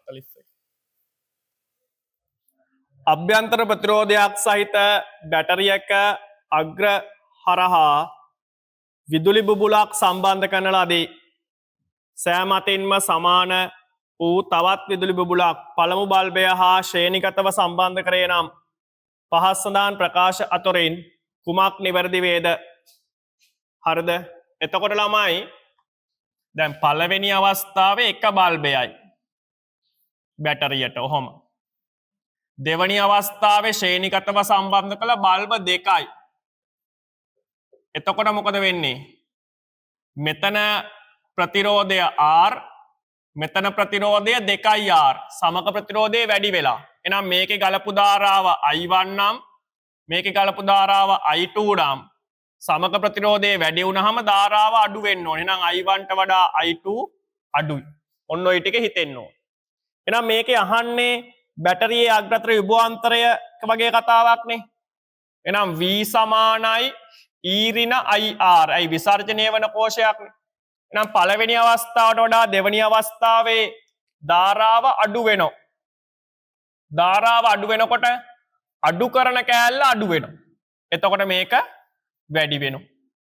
41. අභ්‍යන්තර ප්‍රතිරෝධයක් සහිත බැටරියක අග්‍ර හරහා විදුලි බුබුලක් සම්බන්ධ කරන ලදී. සෑම අතින්ම සමාන වූ තවත් විදුලි බුබුලක් පළමු බල්බය හා ශ්‍රේණිගතව සම්බන්ධ කරේ නම් පහත් සඳහන් ප්‍රකාශ අතරින් කුමක් නිවැරදි වේද? හරිද? එතකොට ළමයි දැන් පළවෙනි අවස්ථාවේ එක බල්බයයි බැටරියට ඔහොම. දෙවැනි අවස්ථාවේ ශ්‍රේණිගතව සම්බන්ධ කළ බල්බ දෙකයි. එතකොට මොකද වෙන්නේ? මෙතන ප්‍රතිරෝධය R, මෙතන ප්‍රතිරෝධය 2R. සමක ප්‍රතිරෝධය වැඩි වෙලා. එහෙනම් මේකේ ගලපු ධාරාව I1 නම් මේකේ ගලපු ධාරාව I2 නම් සමක ප්‍රතිරෝධය වැඩි වුණාම ධාරාව අඩු වෙන්න ඕනේ. එහෙනම් I1 ට වඩා I2 අඩුයි. ඔන්න ඔය ටික හිතෙන්න ඕනේ. එහෙනම් මේකේ අහන්නේ බැටරියේ අග්‍රතර විභවාන්තරය වගේ කතාවක් නේ. එහෙනම් V සමානයි E ඍණ IR. අයි විසර්ජනය වන කෝෂයක්නේ. එහෙනම් පළවෙනි අවස්ථාවට වඩා දෙවෙනි අවස්ථාවේ ධාරාව අඩු වෙනවා. ධාරාව අඩු වෙනකොට අඩු කරන කෑල්ල අඩු වෙනවා. එතකොට මේක වැඩි වෙනවා.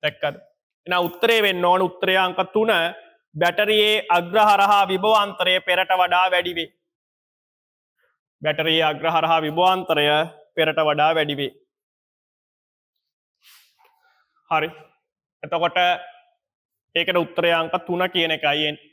දැක්කද? එහෙනම් උත්තරේ වෙන්න ඕන උත්තරය අංක 3 බැටරියේ අග්‍රහරහා විභවාන්තරය පෙරට වඩා වැඩි වේ. බැටරියේ අග්‍රහරහා විභවාන්තරය පෙරට වඩා වැඩි වේ. හරි. එතකොට ඒකට උත්තරය අංක 3 කියන එකයි එන්නේ.